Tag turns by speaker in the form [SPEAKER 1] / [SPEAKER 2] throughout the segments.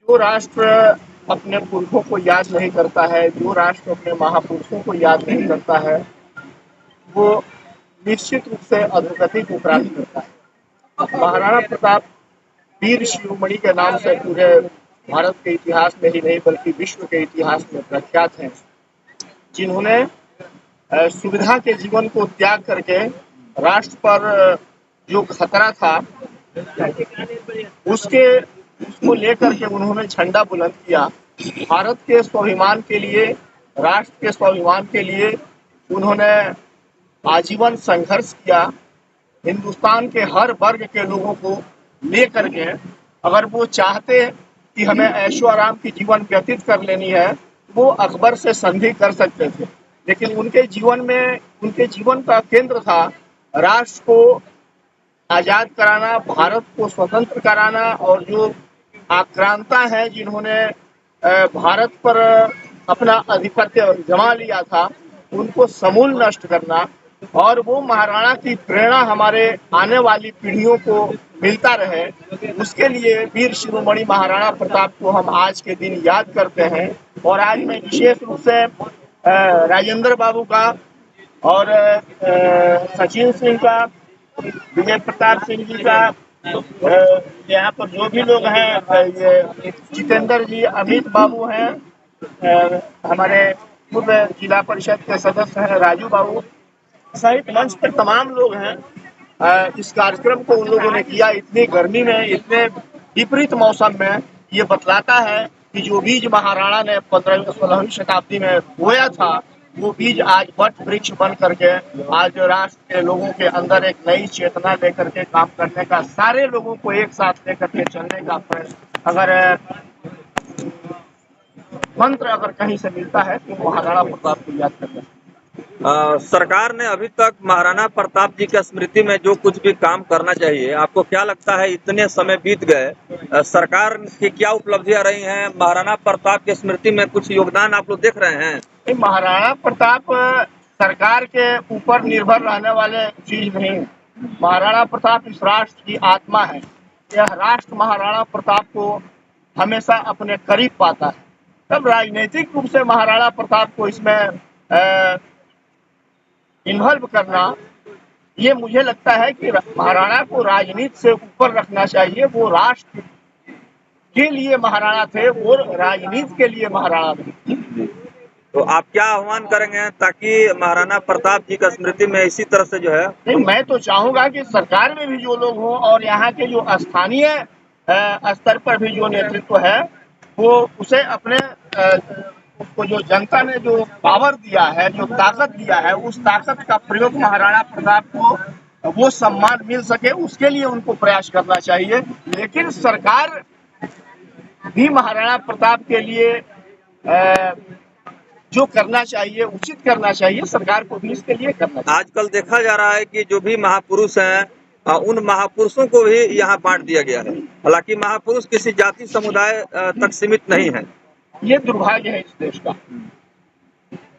[SPEAKER 1] जो राष्ट्र अपने पुरखों को याद नहीं करता है, जो राष्ट्र अपने महापुरुषों को याद नहीं करता है, वो निश्चित रूप से अधोगति को प्राप्त करता है। महाराणा प्रताप वीर शिरोमणि के नाम से पूरे भारत के इतिहास में ही नहीं बल्कि विश्व के इतिहास में प्रख्यात हैं, जिन्होंने सुविधा के जीवन को त्याग करके राष्ट्र पर जो खतरा था उसके उसको लेकर के उन्होंने झंडा बुलंद किया। भारत के स्वाभिमान के लिए, राष्ट्र के स्वाभिमान के लिए उन्होंने आजीवन संघर्ष किया। हिंदुस्तान के हर वर्ग के लोगों को लेकर के अगर वो चाहते कि हमें ऐशो आराम की जीवन व्यतीत कर लेनी है, वो अकबर से संधि कर सकते थे, लेकिन उनके जीवन का केंद्र था राष्ट्र को आजाद कराना, भारत को स्वतंत्र कराना और जो आक्रांता है जिन्होंने भारत पर अपना आधिपत्य जमा लिया था, उनको समूल नष्ट करना। और वो महाराणा की प्रेरणा हमारे आने वाली पीढ़ियों को मिलता रहे, उसके लिए वीर शिरोमणि महाराणा प्रताप को हम आज के दिन याद करते हैं। और आज मैं विशेष रूप से राजेंद्र बाबू का और सचिन सिंह का, विजय प्रताप सिंह जी का, यहाँ पर जो भी लोग हैं, ये जितेंद्र जी, अमित बाबू हैं, हमारे पूर्व जिला परिषद के सदस्य हैं राजू बाबू सहित मंच पर तमाम लोग हैं। इस कार्यक्रम को उन लोगों ने किया इतनी गर्मी में, इतने विपरीत मौसम में। ये बतलाता है कि जो बीज महाराणा ने 15वीं-16वीं शताब्दी में बोया था, वो बीज आज वट वृक्ष बन करके आज राष्ट्र के लोगों के अंदर एक नई चेतना लेकर के काम करने का, सारे लोगों को एक साथ लेकर के चलने का प्रयास अगर मंत्र अगर कहीं से मिलता है तो महाराणा प्रताप को याद करना।
[SPEAKER 2] सरकार ने अभी तक महाराणा प्रताप जी की स्मृति में जो कुछ भी काम करना चाहिए, आपको क्या लगता है इतने समय बीत गए, सरकार की क्या उपलब्धियां रही हैं? महाराणा प्रताप की स्मृति में कुछ योगदान आप लोग देख रहे हैं?
[SPEAKER 1] महाराणा प्रताप सरकार के ऊपर निर्भर रहने वाले चीज नहीं। महाराणा प्रताप इस राष्ट्र की आत्मा है। यह राष्ट्र महाराणा प्रताप को हमेशा अपने करीब पाता है। तब राजनीतिक रूप से महाराणा प्रताप को इसमें इन्वॉल्व करना, ये मुझे लगता है कि महाराणा को राजनीति से ऊपर रखना चाहिए। वो राष्ट्र के लिए महाराणा थे, वो राजनीति के लिए महाराणा थे।
[SPEAKER 2] तो आप क्या आह्वान करेंगे ताकि महाराणा प्रताप जी का स्मृति में इसी तरह से जो है?
[SPEAKER 1] नहीं, मैं तो चाहूंगा कि सरकार में भी जो लोग हों और यहाँ के जो स्थानीय स्तर पर भी जो नेतृत्व है, वो उसे अपने उसको जो जनता ने जो पावर दिया है, जो ताकत दिया है, उस ताकत का प्रयोग महाराणा प्रताप को वो सम्मान मिल सके, उसके लिए उनको प्रयास करना चाहिए। लेकिन सरकार भी महाराणा प्रताप के लिए जो करना चाहिए, उचित करना चाहिए, सरकार को भी इसके लिए करना चाहिए।
[SPEAKER 2] आजकल देखा जा रहा है कि जो भी महापुरुष हैं, उन महापुरुषों को भी यहाँ बांट दिया गया है। हालांकि महापुरुष किसी जाति समुदाय तक सीमित नहीं है।
[SPEAKER 1] ये दुर्भाग्य है इस देश का।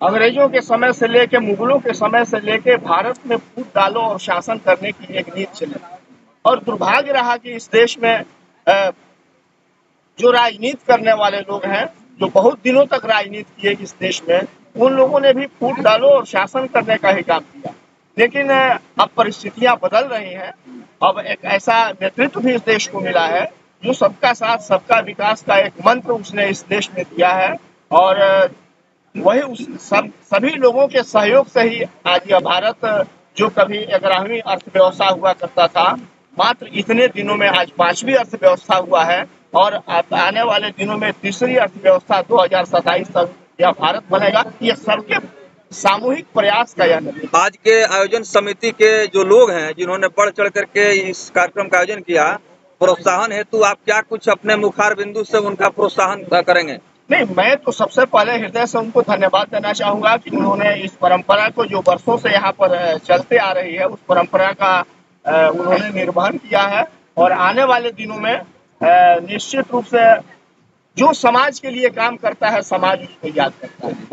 [SPEAKER 1] अंग्रेजों के समय से लेके, मुगलों के समय से लेके भारत में फूट डालो और शासन करने की एक नीति चली, और दुर्भाग्य रहा कि इस देश में जो राजनीति करने वाले लोग हैं, जो बहुत दिनों तक राजनीति किए इस देश में, उन लोगों ने भी फूट डालो और शासन करने का ही काम किया। लेकिन अब परिस्थितियां बदल रही हैं। अब एक ऐसा नेतृत्व भी इस देश को मिला है जो सबका साथ सबका विकास का एक मंत्र उसने इस देश में दिया है, और वही उस सभी लोगों के सहयोग से ही आज यह भारत, जो कभी 11वीं अर्थव्यवस्था हुआ करता था, मात्र इतने दिनों में आज 5वीं अर्थव्यवस्था हुआ है, और आने वाले दिनों में तीसरी अर्थव्यवस्था 2027 तक यह भारत बनेगा। ये सबके सामूहिक प्रयास का यह नतीजा।
[SPEAKER 2] आज के आयोजन समिति के जो लोग हैं, जिन्होंने बढ़ चढ़ करके इस कार्यक्रम का आयोजन किया, प्रोत्साहन हेतु आप क्या कुछ अपने मुखार बिंदु से उनका प्रोत्साहन करेंगे?
[SPEAKER 1] नहीं, मैं तो सबसे पहले हृदय से उनको धन्यवाद देना चाहूंगा कि उन्होंने इस परंपरा को, जो वर्षों से यहाँ पर चलते आ रही है, उस परंपरा का उन्होंने निर्वहन किया है। और आने वाले दिनों में निश्चित रूप से जो समाज के लिए काम करता है, समाज उसको याद करता है।